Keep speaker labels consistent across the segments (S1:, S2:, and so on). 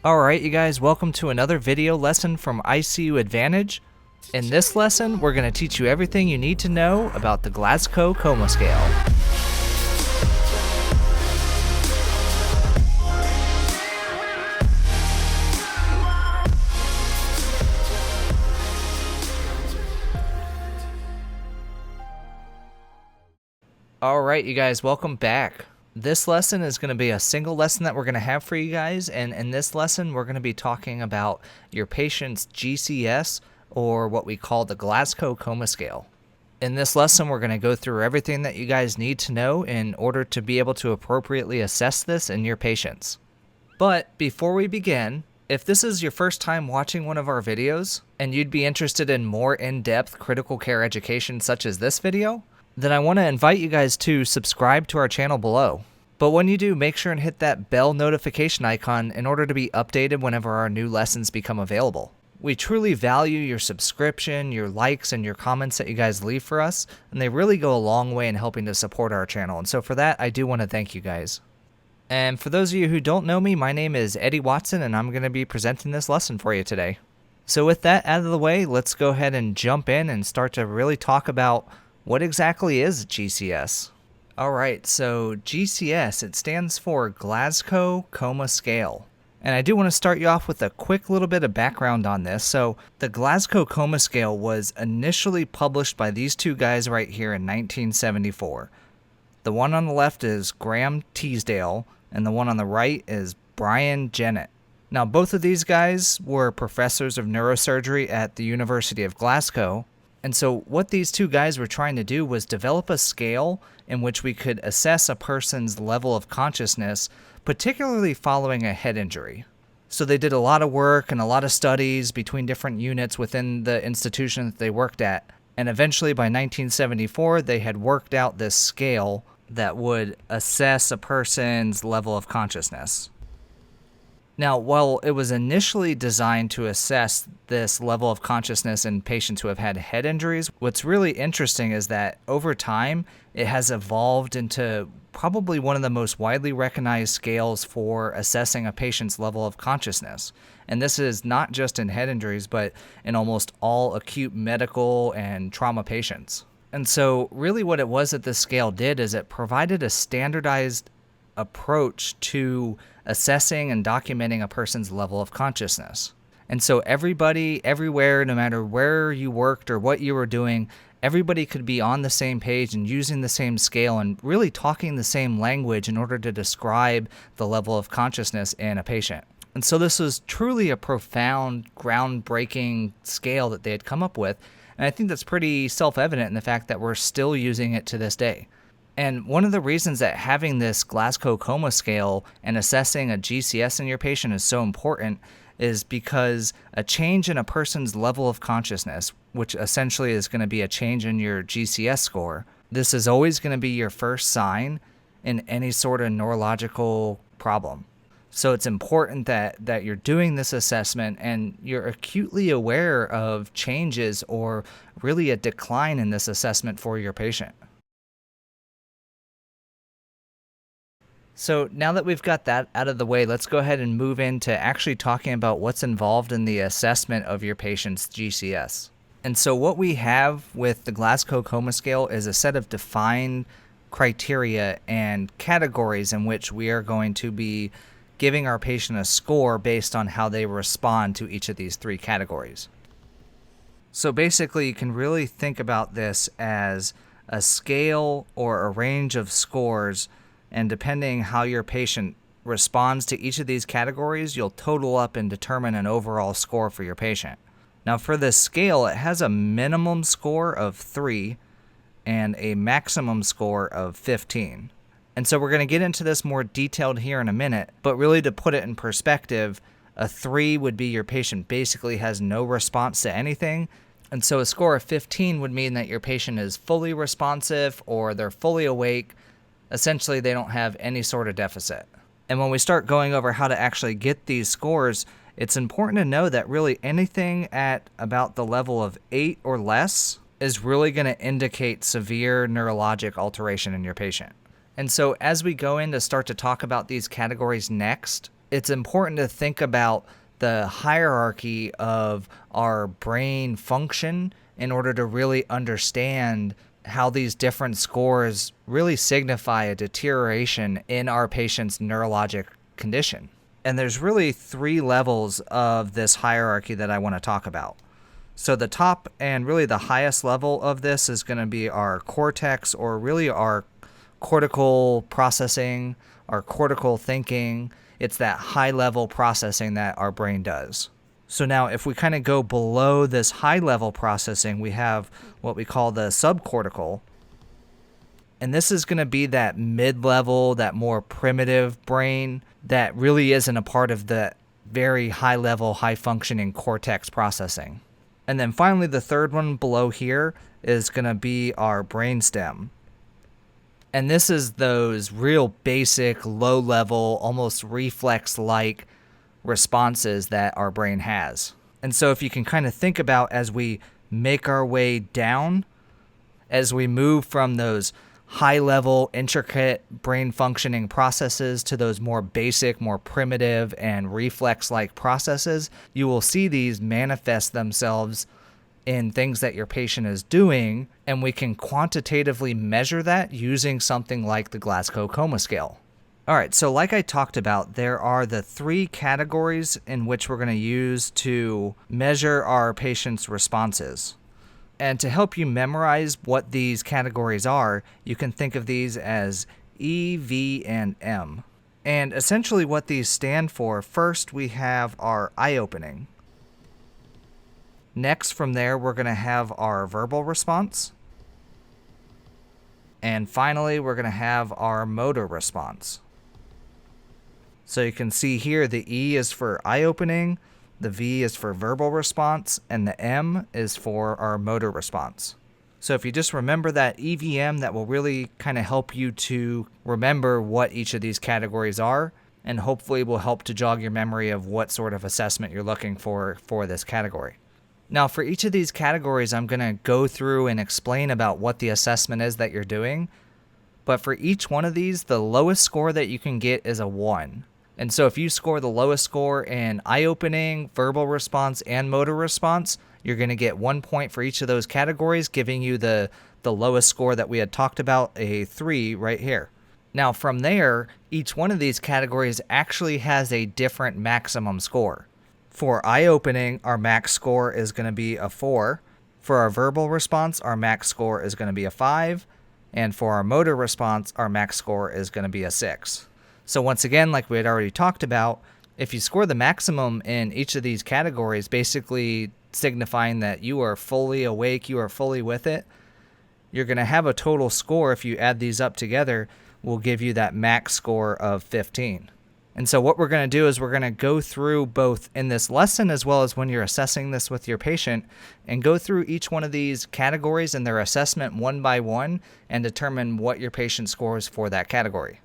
S1: Alright you guys, welcome to another video lesson from ICU Advantage. In this lesson, we're going to teach you everything you need to know about the Glasgow Coma Scale. Alright you guys, welcome back. This lesson is going to be a single lesson that we're going to have for you guys, and in this lesson we're going to be talking about your patient's GCS, or what we call the Glasgow Coma Scale. In this lesson we're going to go through everything that you guys need to know in order to be able to appropriately assess this in your patients. But before we begin, if this is your first time watching one of our videos, and you'd be interested in more in-depth critical care education such as this video, then I want to invite you guys to subscribe to our channel below. But when you do, make sure and hit that bell notification icon in order to be updated whenever our new lessons become available. We truly value your subscription, your likes, and your comments that you guys leave for us, and they really go a long way in helping to support our channel. And so for that, I do want to thank you guys. And for those of you who don't know me, my name is Eddie Watson, and I'm going to be presenting this lesson for you today. So with that out of the way, let's go ahead and jump in and start to really talk about what exactly is GCS? Alright, so GCS, it stands for Glasgow Coma Scale. And I do want to start you off with a quick little bit of background on this. So the Glasgow Coma Scale was initially published by these two guys right here in 1974. The one on the left is Graham Teasdale, and the one on the right is Brian Jennett. Now both of these guys were professors of neurosurgery at the University of Glasgow. And so what these two guys were trying to do was develop a scale in which we could assess a person's level of consciousness, particularly following a head injury. So they did a lot of work and a lot of studies between different units within the institution that they worked at. And eventually by 1974, they had worked out this scale that would assess a person's level of consciousness. Now, while it was initially designed to assess this level of consciousness in patients who have had head injuries, what's really interesting is that over time, it has evolved into probably one of the most widely recognized scales for assessing a patient's level of consciousness. And this is not just in head injuries, but in almost all acute medical and trauma patients. And so really what it was that this scale did is it provided a standardized approach to assessing and documenting a person's level of consciousness. And so everybody, everywhere, no matter where you worked or what you were doing, everybody could be on the same page and using the same scale and really talking the same language in order to describe the level of consciousness in a patient. And so this was truly a profound, groundbreaking scale that they had come up with. And I think that's pretty self-evident in the fact that we're still using it to this day. And one of the reasons that having this Glasgow Coma Scale and assessing a GCS in your patient is so important is because a change in a person's level of consciousness, which essentially is going to be a change in your GCS score, this is always going to be your first sign in any sort of neurological problem. So it's important that you're doing this assessment and you're acutely aware of changes or really a decline in this assessment for your patient. So now that we've got that out of the way, let's go ahead and move into actually talking about what's involved in the assessment of your patient's GCS. And so what we have with the Glasgow Coma Scale is a set of defined criteria and categories in which we are going to be giving our patient a score based on how they respond to each of these three categories. So basically, you can really think about this as a scale or a range of scores, and depending how your patient responds to each of these categories, you'll total up and determine an overall score for your patient. Now for this scale, it has a minimum score of 3 and a maximum score of 15. And so we're going to get into this more detailed here in a minute, but really to put it in perspective, a 3 would be your patient basically has no response to anything. And so a score of 15 would mean that your patient is fully responsive or they're fully awake. Essentially, they don't have any sort of deficit. And when we start going over how to actually get these scores, it's important to know that really anything at about the level of 8 or less is really going to indicate severe neurologic alteration in your patient. And so as we go in to start to talk about these categories next, it's important to think about the hierarchy of our brain function in order to really understand how these different scores really signify a deterioration in our patient's neurologic condition. And there's really 3 levels of this hierarchy that I want to talk about. So the top and really the highest level of this is going to be our cortex, or really our cortical processing, our cortical thinking. It's that high level processing that our brain does. So now if we kind of go below this high level processing, we have what we call the subcortical. And this is going to be that mid-level, that more primitive brain that really isn't a part of the very high level, high functioning cortex processing. And then finally, the third one below here is going to be our brainstem. And this is those real basic, low-level, almost reflex-like responses that our brain has. And so if you can kind of think about as we make our way down, as we move from those high-level, intricate brain functioning processes to those more basic, more primitive, and reflex-like processes, you will see these manifest themselves in things that your patient is doing, and we can quantitatively measure that using something like the Glasgow Coma Scale. All right, so like I talked about, there are the 3 categories in which we're going to use to measure our patient's responses. And to help you memorize what these categories are, you can think of these as E, V, and M. And essentially what these stand for, first we have our eye opening. Next from there, we're going to have our verbal response. And finally, we're going to have our motor response. So you can see here the E is for eye opening, the V is for verbal response, and the M is for our motor response. So if you just remember that EVM, that will really kind of help you to remember what each of these categories are, and hopefully will help to jog your memory of what sort of assessment you're looking for this category. Now for each of these categories, I'm going to go through and explain about what the assessment is that you're doing. But for each one of these, the lowest score that you can get is a 1. And so if you score the lowest score in eye opening, verbal response, and motor response, you're going to get 1 point for each of those categories, giving you the lowest score that we had talked about, a 3 right here. Now from there, each one of these categories actually has a different maximum score. For eye opening, our max score is going to be a 4. For our verbal response, our max score is going to be a 5. And for our motor response, our max score is going to be a 6. So once again, like we had already talked about, if you score the maximum in each of these categories, basically signifying that you are fully awake, you are fully with it, you're going to have a total score, if you add these up together, will give you that max score of 15. And so what we're going to do is we're going to go through both in this lesson as well as when you're assessing this with your patient, and go through each one of these categories and their assessment one by one and determine what your patient scores for that category.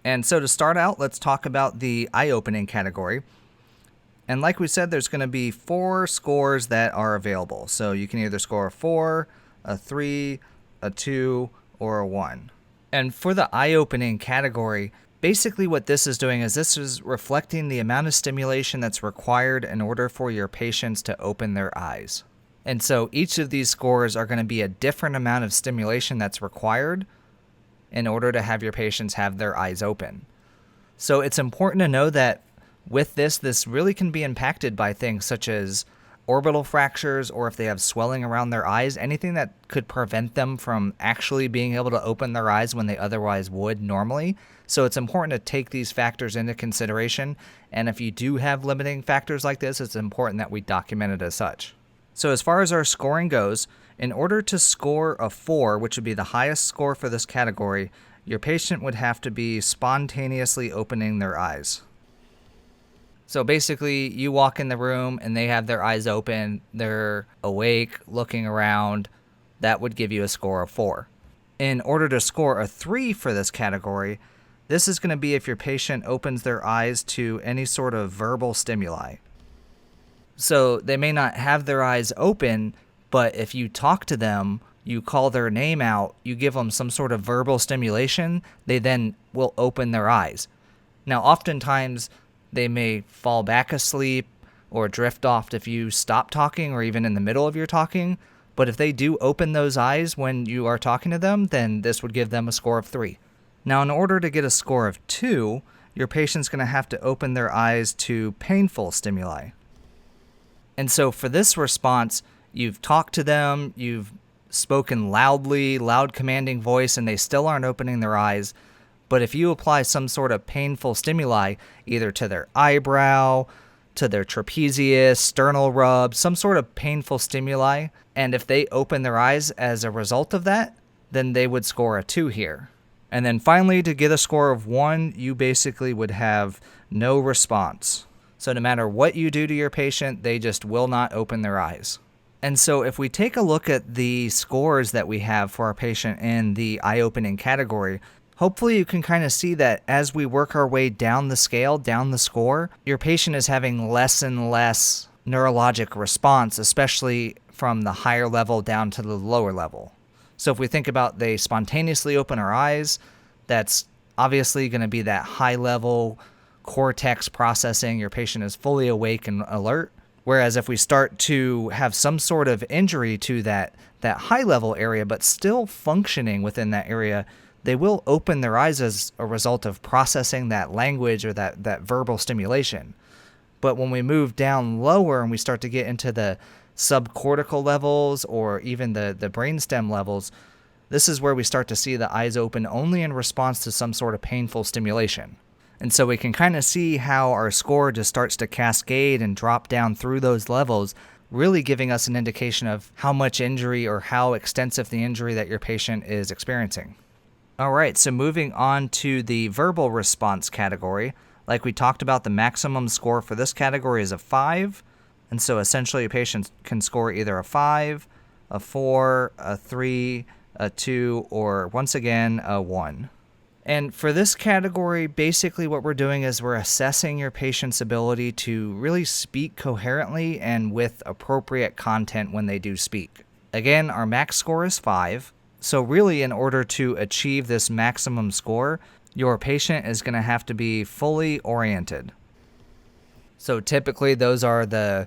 S1: And so to start out, let's talk about the eye-opening category. And like we said, there's going to be 4 scores that are available. So you can either score a 4, a 3, a 2, or a 1. And for the eye-opening category, basically what this is doing is this is reflecting the amount of stimulation that's required in order for your patients to open their eyes. And so each of these scores are going to be a different amount of stimulation that's required in order to have your patients have their eyes open. So it's important to know that with this really can be impacted by things such as orbital fractures, or if they have swelling around their eyes, anything that could prevent them from actually being able to open their eyes when they otherwise would normally. So it's important to take these factors into consideration. And if you do have limiting factors like this, it's important that we document it as such. So as far as our scoring goes, in order to score a 4, which would be the highest score for this category, your patient would have to be spontaneously opening their eyes. So basically, you walk in the room and they have their eyes open, they're awake, looking around, that would give you a score of 4. In order to score a 3 for this category, this is going to be if your patient opens their eyes to any sort of verbal stimuli. So they may not have their eyes open, but if you talk to them, you call their name out, you give them some sort of verbal stimulation, they then will open their eyes. Now, oftentimes, They may fall back asleep or drift off if you stop talking or even in the middle of your talking. But if they do open those eyes when you are talking to them, then this would give them a score of 3. Now, in order to get a score of 2, your patient's going to have to open their eyes to painful stimuli. And so for this response, you've talked to them, you've spoken loudly, loud commanding voice, and they still aren't opening their eyes. But if you apply some sort of painful stimuli, either to their eyebrow, to their trapezius, sternal rub, some sort of painful stimuli, and if they open their eyes as a result of that, then they would score a 2 here. And then finally, to get a score of 1, you basically would have no response. So no matter what you do to your patient, they just will not open their eyes. And so if we take a look at the scores that we have for our patient in the eye-opening category, hopefully you can kind of see that as we work our way down the scale, down the score, your patient is having less and less neurologic response, especially from the higher level down to the lower level. So if we think about they spontaneously open our eyes, that's obviously going to be that high level cortex processing. Your patient is fully awake and alert. Whereas if we start to have some sort of injury to that high level area, but still functioning within that area, they will open their eyes as a result of processing that language or that verbal stimulation. But when we move down lower and we start to get into the subcortical levels or even the brainstem levels, this is where we start to see the eyes open only in response to some sort of painful stimulation. And so we can kind of see how our score just starts to cascade and drop down through those levels, really giving us an indication of how much injury or how extensive the injury that your patient is experiencing. All right, so moving on to the verbal response category. Like we talked about, the maximum score for this category is a 5. And so essentially a patient can score either a 5, a 4, a 3, a 2, or once again, a 1. And for this category, basically what we're doing is we're assessing your patient's ability to really speak coherently and with appropriate content when they do speak. Again, our max score is 5. So really, in order to achieve this maximum score, your patient is going to have to be fully oriented. So typically those are the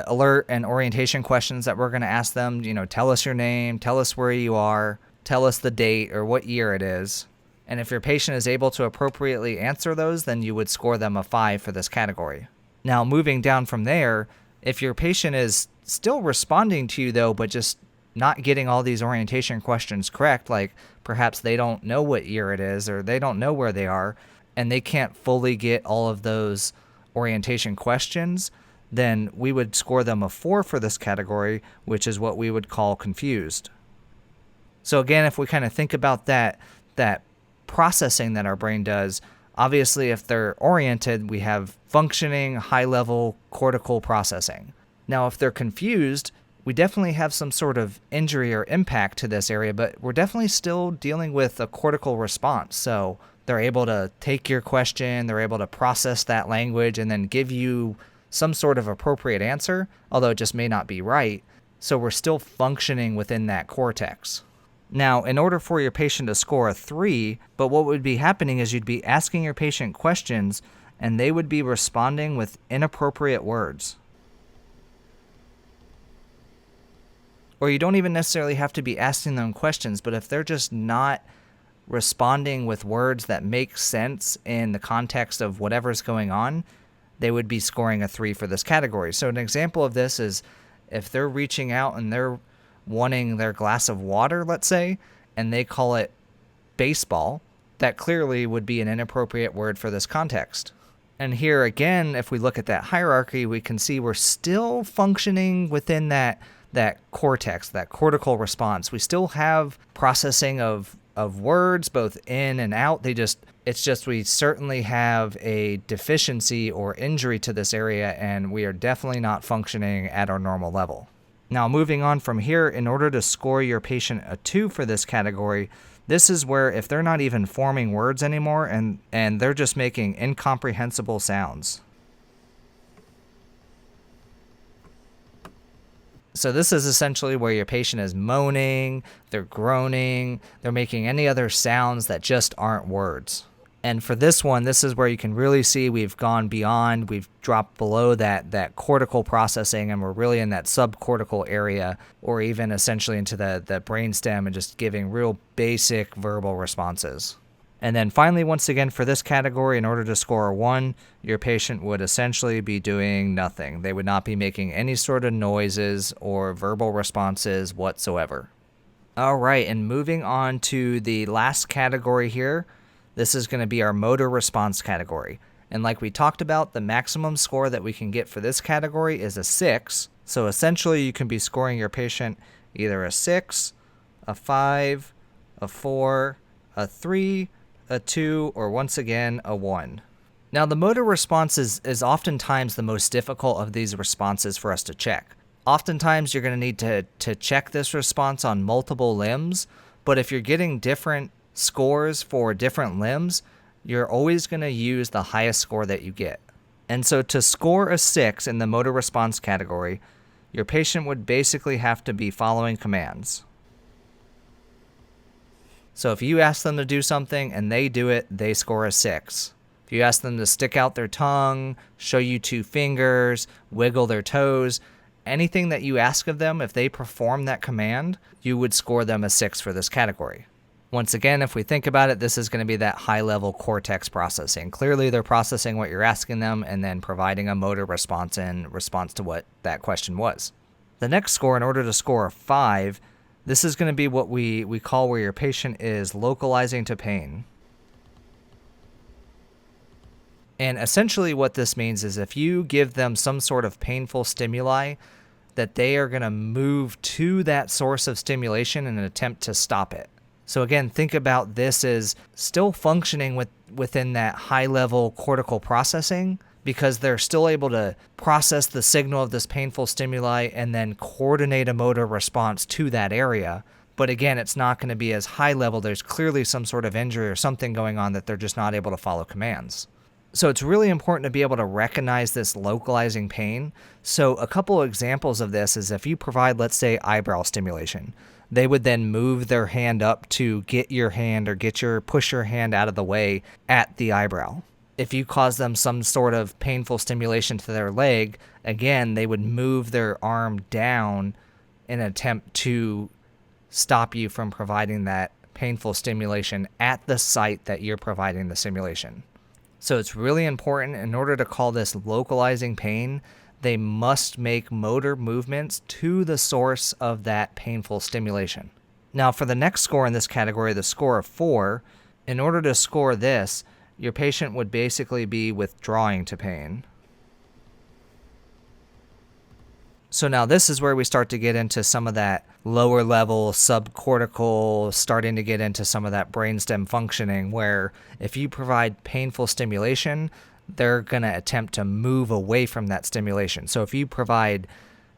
S1: alert and orientation questions that we're going to ask them. Tell us your name, tell us where you are, tell us the date or what year it is. And if your patient is able to appropriately answer those, then you would score them a 5 for this category. Now, moving down from there, if your patient is still responding to you though, but just not getting all these orientation questions correct, like perhaps they don't know what year it is or they don't know where they are, and they can't fully get all of those orientation questions, then we would score them a 4 for this category, which is what we would call confused. So again, if we kind of think about that processing that our brain does, obviously if they're oriented, we have functioning high-level cortical processing. Now, if they're confused, we definitely have some sort of injury or impact to this area, but we're definitely still dealing with a cortical response. So they're able to take your question, they're able to process that language, and then give you some sort of appropriate answer, although it just may not be right. So we're still functioning within that cortex. Now, in order for your patient to score a 3, but what would be happening is you'd be asking your patient questions, and they would be responding with inappropriate words. Or you don't even necessarily have to be asking them questions, but if they're just not responding with words that make sense in the context of whatever's going on, they would be scoring a 3 for this category. So an example of this is if they're reaching out and they're wanting their glass of water, let's say, and they call it baseball, that clearly would be an inappropriate word for this context. And here again, if we look at that hierarchy, we can see we're still functioning within that cortex, that cortical response. We still have processing of words both in and out. It's just we certainly have a deficiency or injury to this area, and we are definitely not functioning at our normal level. Now, moving on from here, in order to score your patient a 2 for this category, this is where if they're not even forming words anymore and they're just making incomprehensible sounds. So this is essentially where your patient is moaning, they're groaning, they're making any other sounds that just aren't words. And for this one, this is where you can really see we've gone beyond, we've dropped below that cortical processing, and we're really in that subcortical area, or even essentially into the brainstem, and just giving real basic verbal responses. And then finally, once again, for this category, in order to score a 1, your patient would essentially be doing nothing. They would not be making any sort of noises or verbal responses whatsoever. All right, and moving on to the last category here, this is going to be our motor response category. And like we talked about, the maximum score that we can get for this category is a 6. So essentially, you can be scoring your patient either a 6, a 5, a 4, a 3, a 2, or once again, a 1. Now, the motor response is oftentimes the most difficult of these responses for us to check. Oftentimes, you're going to need to check this response on multiple limbs, but if you're getting different scores for different limbs, you're always going to use the highest score that you get. And so to score a 6 in the motor response category, your patient would basically have to be following commands. So if you ask them to do something and they do it, they score a 6. If you ask them to stick out their tongue, show you 2 fingers, wiggle their toes, anything that you ask of them, if they perform that command, you would score them a 6 for this category. Once again, if we think about it, this is going to be that high-level cortex processing. Clearly, they're processing what you're asking them and then providing a motor response in response to what that question was. The next score, in order to score a 5, this is going to be what we call where your patient is localizing to pain. And essentially what this means is if you give them some sort of painful stimuli, that they are going to move to that source of stimulation in an attempt to stop it. So again, think about this as still functioning within that high-level cortical processing, because they're still able to process the signal of this painful stimuli and then coordinate a motor response to that area. But again, it's not going to be as high level. There's clearly some sort of injury or something going on that they're just not able to follow commands. So it's really important to be able to recognize this localizing pain. So a couple of examples of this is if you provide, let's say, eyebrow stimulation, they would then move their hand up to get your hand or push your hand out of the way at the eyebrow. If you cause them some sort of painful stimulation to their leg, again, they would move their arm down in an attempt to stop you from providing that painful stimulation at the site that you're providing the stimulation. So it's really important, in order to call this localizing pain, they must make motor movements to the source of that painful stimulation. Now, for the next score in this category, the score of 4, in order to score this, your patient would basically be withdrawing to pain. So now this is where we start to get into some of that lower level subcortical, starting to get into some of that brainstem functioning, where if you provide painful stimulation, they're going to attempt to move away from that stimulation. So if you provide,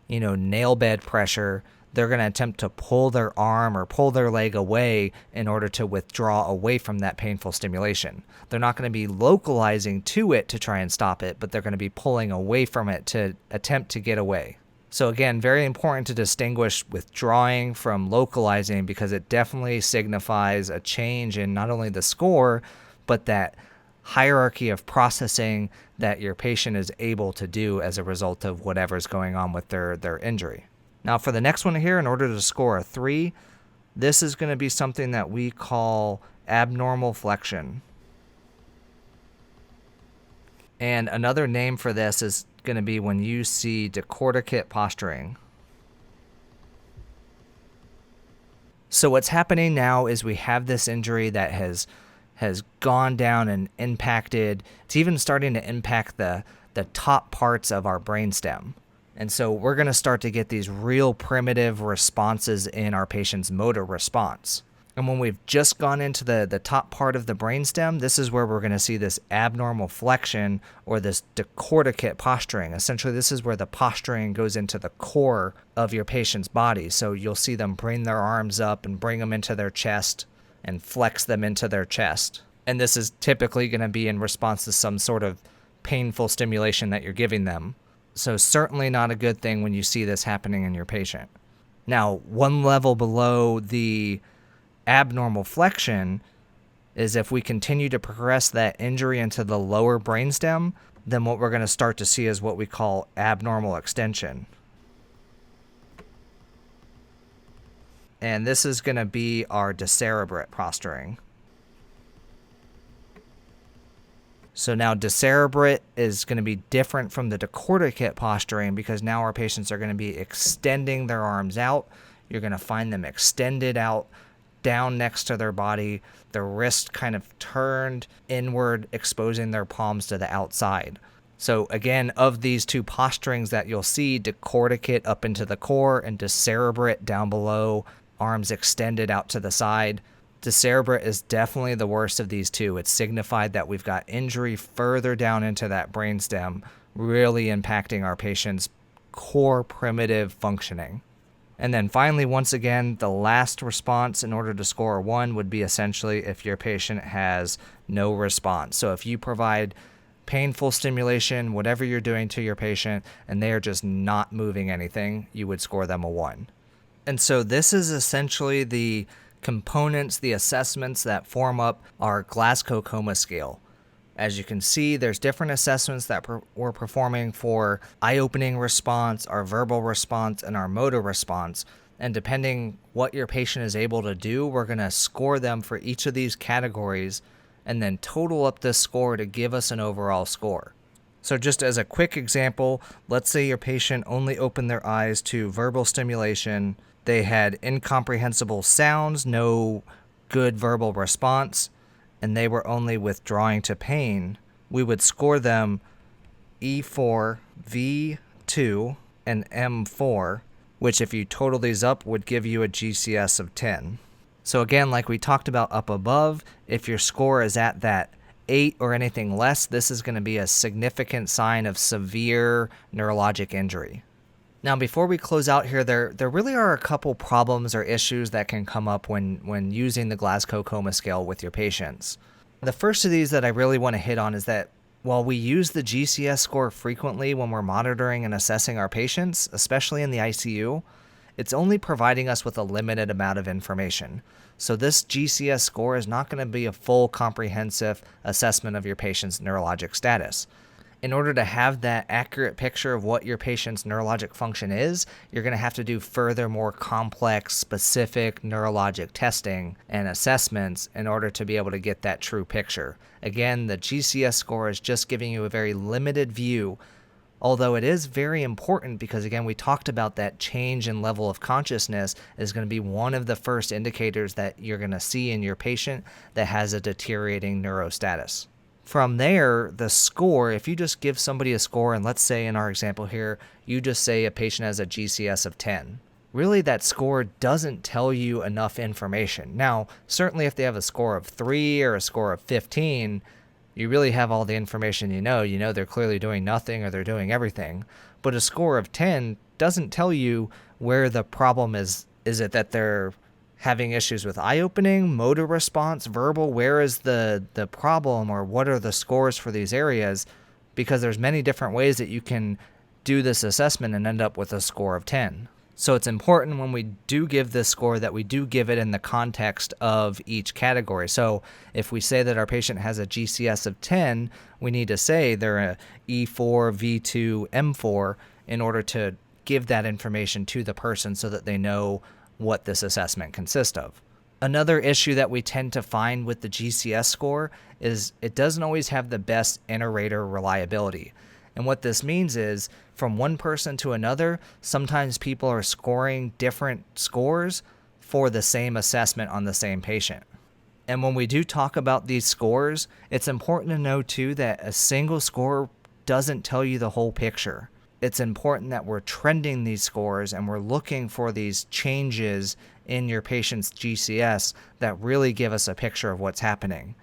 S1: nail bed pressure, they're going to attempt to pull their arm or pull their leg away in order to withdraw away from that painful stimulation. They're not going to be localizing to it to try and stop it, but they're going to be pulling away from it to attempt to get away. So again, very important to distinguish withdrawing from localizing, because it definitely signifies a change in not only the score, but that hierarchy of processing that your patient is able to do as a result of whatever's going on with their injury. Now for the next one here, in order to score a 3, this is going to be something that we call abnormal flexion. And another name for this is going to be when you see decorticate posturing. So what's happening now is we have this injury that has gone down and impacted, it's even starting to impact the top parts of our brainstem. And so we're going to start to get these real primitive responses in our patient's motor response. And when we've just gone into the top part of the brainstem, this is where we're going to see this abnormal flexion or this decorticate posturing. Essentially, this is where the posturing goes into the core of your patient's body. So you'll see them bring their arms up and bring them into their chest and flex them into their chest. And this is typically going to be in response to some sort of painful stimulation that you're giving them. So certainly not a good thing when you see this happening in your patient. Now, one level below the abnormal flexion, is if we continue to progress that injury into the lower brainstem, then what we're going to start to see is what we call abnormal extension. And this is going to be our decerebrate posturing. So now decerebrate is going to be different from the decorticate posturing because now our patients are going to be extending their arms out. You're going to find them extended out down next to their body, their wrist kind of turned inward, exposing their palms to the outside. So again, of these two posturings that you'll see, decorticate up into the core and decerebrate down below, arms extended out to the side. Decerebrate is definitely the worst of these two. It's signified that we've got injury further down into that brainstem, really impacting our patient's core primitive functioning. And then finally, once again, the last response in order to score a 1 would be essentially if your patient has no response. So if you provide painful stimulation, whatever you're doing to your patient, and they are just not moving anything, you would score them a 1. And so this is essentially the components, the assessments that form up our Glasgow Coma Scale. As you can see, there's different assessments that we're performing for eye-opening response, our verbal response, and our motor response. And depending what your patient is able to do, we're going to score them for each of these categories and then total up this score to give us an overall score. So just as a quick example, let's say your patient only opened their eyes to verbal stimulation. They had incomprehensible sounds, no good verbal response, and they were only withdrawing to pain. We would score them E4, V2, and M4, which if you total these up would give you a GCS of 10. So again, like we talked about up above, if your score is at that 8 or anything less, this is going to be a significant sign of severe neurologic injury. Now, before we close out here, there really are a couple problems or issues that can come up when using the Glasgow Coma Scale with your patients. The first of these that I really want to hit on is that while we use the GCS score frequently when we're monitoring and assessing our patients, especially in the ICU, it's only providing us with a limited amount of information. So this GCS score is not going to be a full comprehensive assessment of your patient's neurologic status. In order to have that accurate picture of what your patient's neurologic function is, you're going to have to do further, more complex, specific neurologic testing and assessments in order to be able to get that true picture. Again, the GCS score is just giving you a very limited view, although it is very important because, again, we talked about that change in level of consciousness is going to be one of the first indicators that you're going to see in your patient that has a deteriorating neurostatus. From there, the score, if you just give somebody a score, and let's say in our example here, you just say a patient has a GCS of 10, really that score doesn't tell you enough information. Now, certainly if they have a score of 3 or a score of 15, you really have all the information you know. You know they're clearly doing nothing or they're doing everything. But a score of 10 doesn't tell you where the problem is. Is it that they're having issues with eye opening, motor response, verbal? Where is the problem, or what are the scores for these areas? Because there's many different ways that you can do this assessment and end up with a score of 10. So it's important when we do give this score that we do give it in the context of each category. So if we say that our patient has a GCS of 10, we need to say they're a E4, V2, M4 in order to give that information to the person so that they know what this assessment consists of. Another issue that we tend to find with the GCS score is it doesn't always have the best inter-rater reliability. And what this means is from one person to another, sometimes people are scoring different scores for the same assessment on the same patient. And when we do talk about these scores, it's important to know too that a single score doesn't tell you the whole picture. It's important that we're trending these scores and we're looking for these changes in your patient's GCS that really give us a picture of what's happening.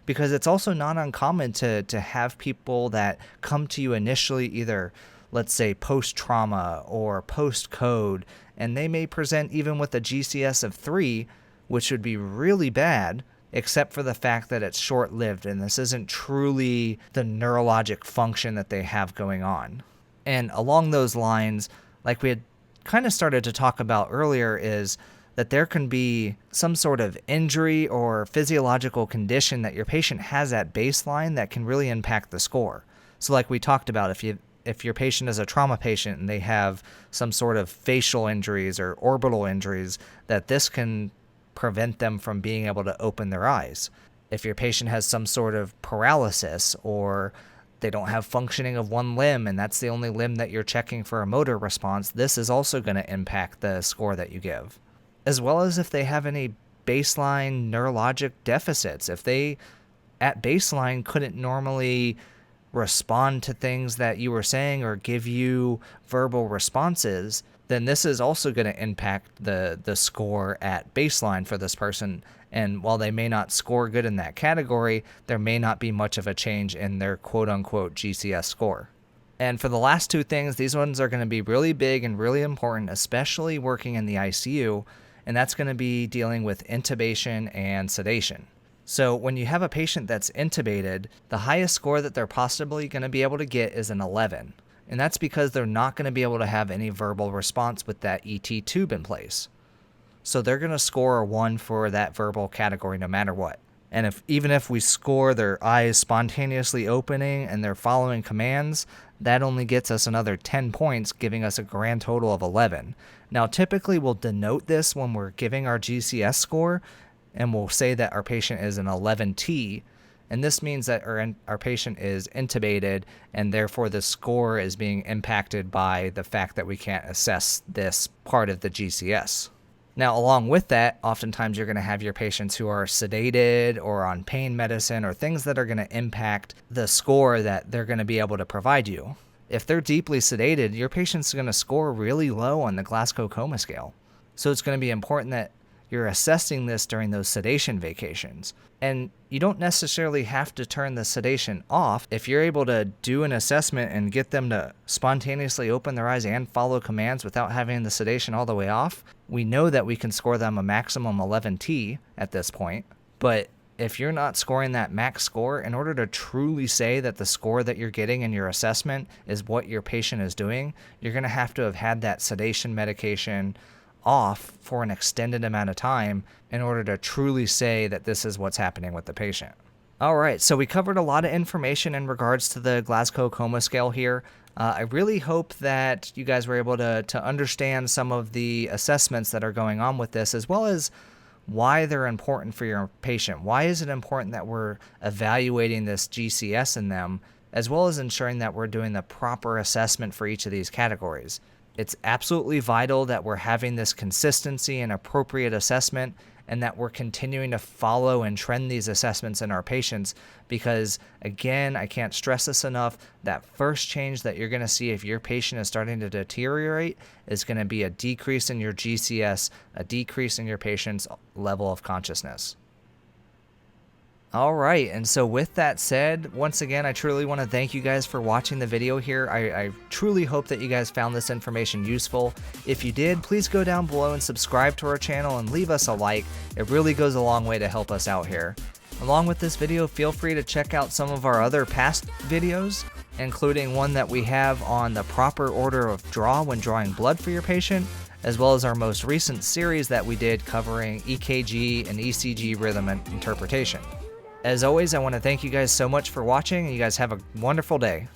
S1: Because it's also not uncommon to have people that come to you initially either, let's say, post-trauma or post-code, and they may present even with a GCS of 3, which would be really bad, except for the fact that it's short-lived and this isn't truly the neurologic function that they have going on. And along those lines, like we had kind of started to talk about earlier, is that there can be some sort of injury or physiological condition that your patient has at baseline that can really impact the score. So like we talked about, if your patient is a trauma patient and they have some sort of facial injuries or orbital injuries, that this can prevent them from being able to open their eyes. If your patient has some sort of paralysis or they don't have functioning of one limb and that's the only limb that you're checking for a motor response, this is also going to impact the score that you give. As well as if they have any baseline neurologic deficits. If they, at baseline, couldn't normally respond to things that you were saying or give you verbal responses, then this is also going to impact the score at baseline for this person. And while they may not score good in that category, there may not be much of a change in their quote-unquote GCS score. And for the last two things, these ones are going to be really big and really important, especially working in the ICU, and that's going to be dealing with intubation and sedation. So when you have a patient that's intubated, the highest score that they're possibly going to be able to get is an 11. And that's because they're not going to be able to have any verbal response with that ET tube in place. So they're going to score a 1 for that verbal category no matter what. And even if we score their eyes spontaneously opening and they're following commands, that only gets us another 10 points, giving us a grand total of 11. Now, typically we'll denote this when we're giving our GCS score, and we'll say that our patient is an 11T, and this means that our patient is intubated, and therefore the score is being impacted by the fact that we can't assess this part of the GCS. Now, along with that, oftentimes you're going to have your patients who are sedated or on pain medicine or things that are going to impact the score that they're going to be able to provide you. If they're deeply sedated, your patient's going to score really low on the Glasgow Coma Scale. So it's going to be important that you're assessing this during those sedation vacations. And you don't necessarily have to turn the sedation off. If you're able to do an assessment and get them to spontaneously open their eyes and follow commands without having the sedation all the way off, we know that we can score them a maximum 11T at this point. But if you're not scoring that max score, in order to truly say that the score that you're getting in your assessment is what your patient is doing, you're going to have had that sedation medication off for an extended amount of time in order to truly say that this is what's happening with the patient. All right, so we covered a lot of information in regards to the Glasgow Coma Scale here. I really hope that you guys were able to understand some of the assessments that are going on with this, as well as why they're important for your patient. Why is it important that we're evaluating this GCS in them, as well as ensuring that we're doing the proper assessment for each of these categories? It's absolutely vital that we're having this consistency and appropriate assessment, and that we're continuing to follow and trend these assessments in our patients, because again, I can't stress this enough, that first change that you're going to see if your patient is starting to deteriorate is going to be a decrease in your GCS, a decrease in your patient's level of consciousness. All right, and so with that said, once again, I truly want to thank you guys for watching the video here. I truly hope that you guys found this information useful. If you did, please go down below and subscribe to our channel and leave us a like. It really goes a long way to help us out here. Along with this video, feel free to check out some of our other past videos, including one that we have on the proper order of draw when drawing blood for your patient, as well as our most recent series that we did covering EKG and ECG rhythm interpretation. As always, I want to thank you guys so much for watching, and you guys have a wonderful day.